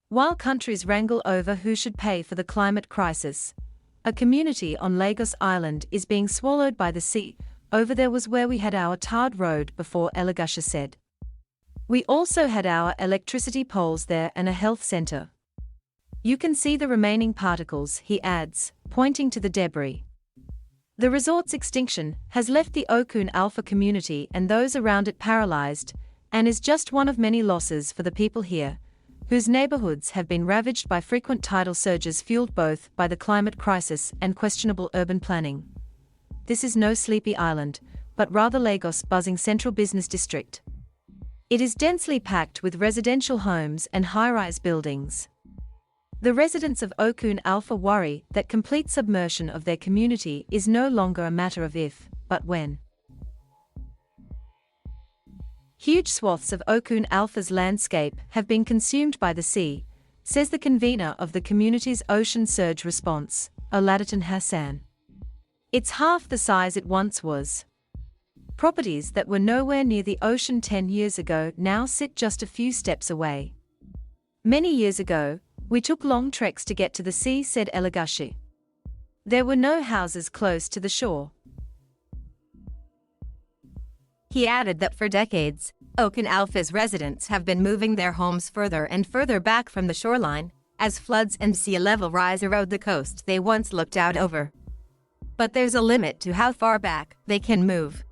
While countries wrangle over who should pay for the climate crisis, a community on Lagos Island is being swallowed by the sea. Over there was where we had our tarred road before, Elegushi said. We also had our electricity poles there and a health center. You can see the remaining particles, he adds, pointing to the debris. The resort's extinction has left the Okun Alfa community and those around it paralyzed, and is just one of many losses for the people here, whose neighborhoods have been ravaged by frequent tidal surges fueled both by the climate crisis and questionable urban planning. This is no sleepy island, but rather Lagos' buzzing central business district. It is densely packed with residential homes and high-rise buildings. The residents of Okun Alfa worry that complete submersion of their community is no longer a matter of if, but when. Huge swaths of Okun Alfa's landscape have been consumed by the sea, says the convener of the community's ocean surge response, Oladiton Hassan. It's half the size it once was. Properties that were nowhere near the ocean 10 years ago now sit just a few steps away. Many years ago, we took long treks to get to the sea, said Elegushi. There were no houses close to the shore. He added that for decades, Okun Alfa's residents have been moving their homes further and further back from the shoreline, as floods and sea level rise erode the coast they once looked out over. But there's a limit to how far back they can move.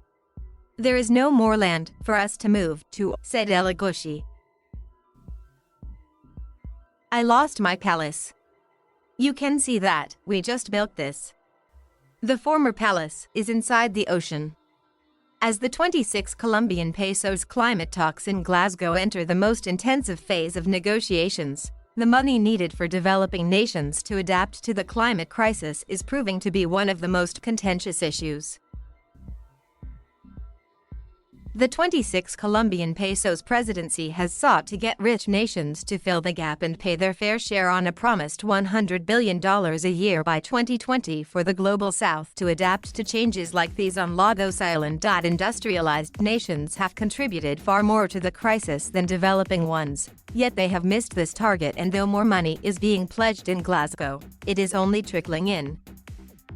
There is no more land for us to move to, said Elegushi. I lost my palace. You can see that, we just built this. The former palace is inside the ocean. As the 26 Colombian pesos climate talks in Glasgow enter the most intensive phase of negotiations, the money needed for developing nations to adapt to the climate crisis is proving to be one of the most contentious issues. The 26 Colombian pesos presidency has sought to get rich nations to fill the gap and pay their fair share on a promised $100 billion a year by 2020 for the Global South to adapt to changes like these on Lagos Island. Industrialized nations have contributed far more to the crisis than developing ones, yet they have missed this target, and though more money is being pledged in Glasgow, it is only trickling in.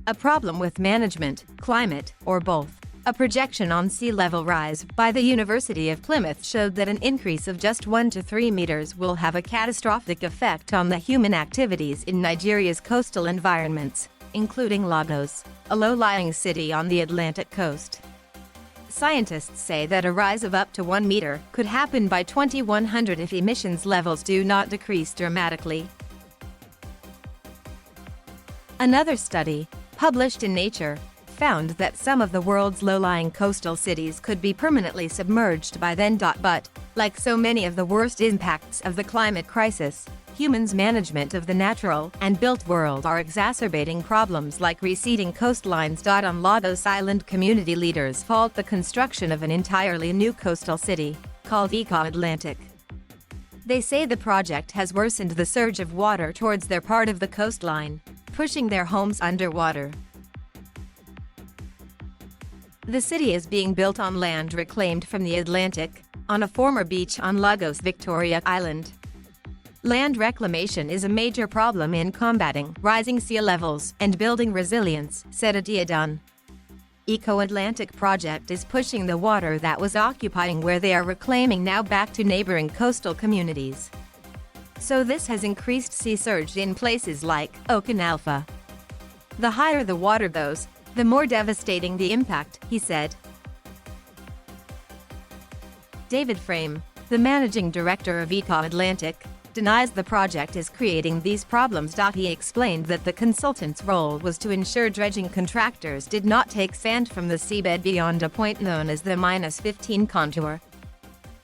A problem with management, climate, or both. A projection on sea level rise by the University of Plymouth showed that an increase of just 1 to 3 meters will have a catastrophic effect on the human activities in Nigeria's coastal environments, including Lagos, a low-lying city on the Atlantic coast. Scientists say that a rise of up to 1 meter could happen by 2100 if emissions levels do not decrease dramatically. Another study, published in Nature, found that some of the world's low-lying coastal cities could be permanently submerged by then. But, like so many of the worst impacts of the climate crisis, humans' management of the natural and built world are exacerbating problems like receding coastlines. On Lagos Island, community leaders fault the construction of an entirely new coastal city, called Eco-Atlantic. They say the project has worsened the surge of water towards their part of the coastline, pushing their homes underwater. The city is being built on land reclaimed from the Atlantic, on a former beach on Lagos Victoria Island. Land reclamation is a major problem in combating rising sea levels and building resilience, said Adiadun. Eco-Atlantic project is pushing the water that was occupying where they are reclaiming now back to neighboring coastal communities. So this has increased sea surge in places like Okun Alfa. The higher the water goes, the more devastating the impact, he said. David Frame, the managing director of Eco-Atlantic, denies the project is creating these problems. He explained that the consultant's role was to ensure dredging contractors did not take sand from the seabed beyond a point known as the -15 contour.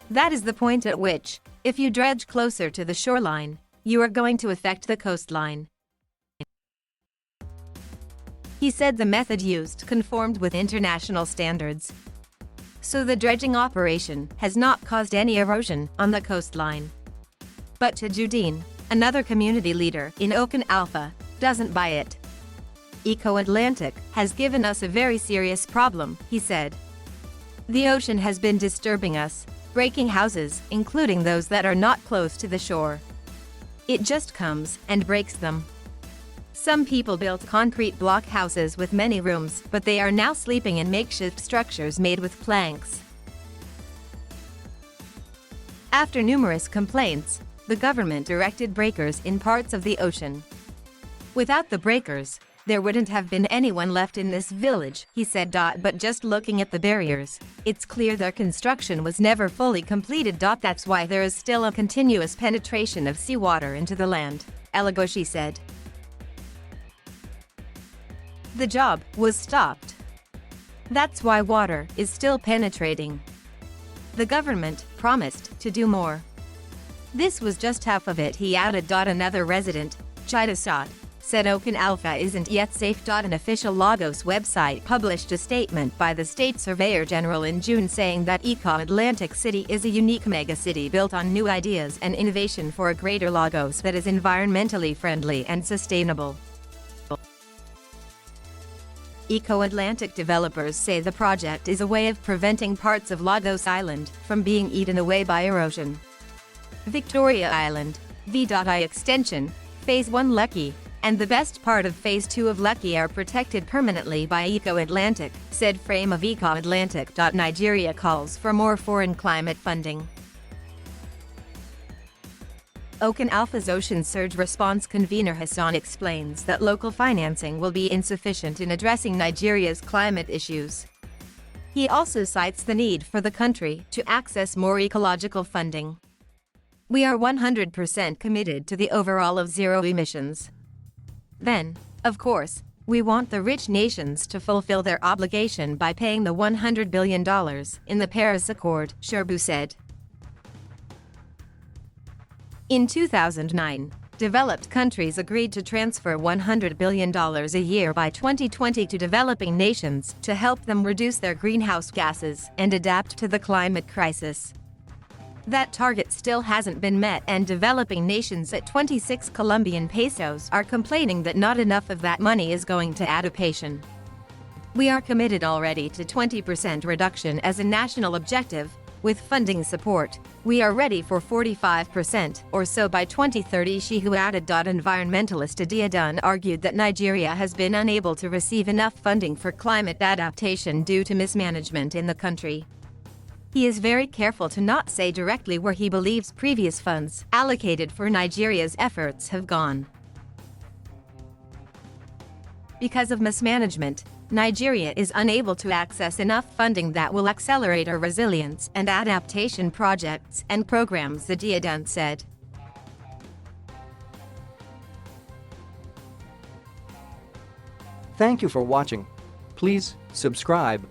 That is the point at which, if you dredge closer to the shoreline, you are going to affect the coastline. He said the method used conformed with international standards. So the dredging operation has not caused any erosion on the coastline. But Tajudeen, another community leader in Okun Alfa, doesn't buy it. Eco-Atlantic has given us a very serious problem, he said. The ocean has been disturbing us, breaking houses, including those that are not close to the shore. It just comes and breaks them. Some people built concrete block houses with many rooms, but they are now sleeping in makeshift structures made with planks. After numerous complaints, the government erected breakers in parts of the ocean. Without the breakers, there wouldn't have been anyone left in this village, he said. But just looking at the barriers, it's clear their construction was never fully completed. That's why there is still a continuous penetration of seawater into the land, Elegushi said. The job was stopped. That's why water is still penetrating. The government promised to do more. This was just half of it, he added. Another resident, Chidasat, said Okun Alfa isn't yet safe. An official Lagos website published a statement by the State Surveyor General in June saying that Atlantic City is a unique megacity built on new ideas and innovation for a greater Lagos that is environmentally friendly and sustainable. Atlantic developers say the project is a way of preventing parts of Lagos Island from being eaten away by erosion. Victoria Island, V.I extension, Phase 1 Lekki, and the best part of Phase 2 of Lekki are protected permanently by Atlantic, said Frame of Atlantic. Nigeria calls for more foreign climate funding. Okun Alfa's Ocean Surge Response Convener Hassan explains that local financing will be insufficient in addressing Nigeria's climate issues. He also cites the need for the country to access more ecological funding. We are 100% committed to the overall of zero emissions. Then, of course, we want the rich nations to fulfill their obligation by paying the $100 billion in the Paris Accord, Sherbu said. In 2009, developed countries agreed to transfer $100 billion a year by 2020 to developing nations to help them reduce their greenhouse gases and adapt to the climate crisis. That target still hasn't been met, and developing nations at 26 Colombian pesos are complaining that not enough of that money is going to adaptation. We are committed already to 20% reduction as a national objective. With funding support, we are ready for 45% or so by 2030, Shehu added. Environmentalist Adiadun argued that Nigeria has been unable to receive enough funding for climate adaptation due to mismanagement in the country. He is very careful to not say directly where he believes previous funds allocated for Nigeria's efforts have gone. Because of mismanagement, Nigeria is unable to access enough funding that will accelerate our resilience and adaptation projects and programs, the Adiadun said. Thank you for watching. Please subscribe.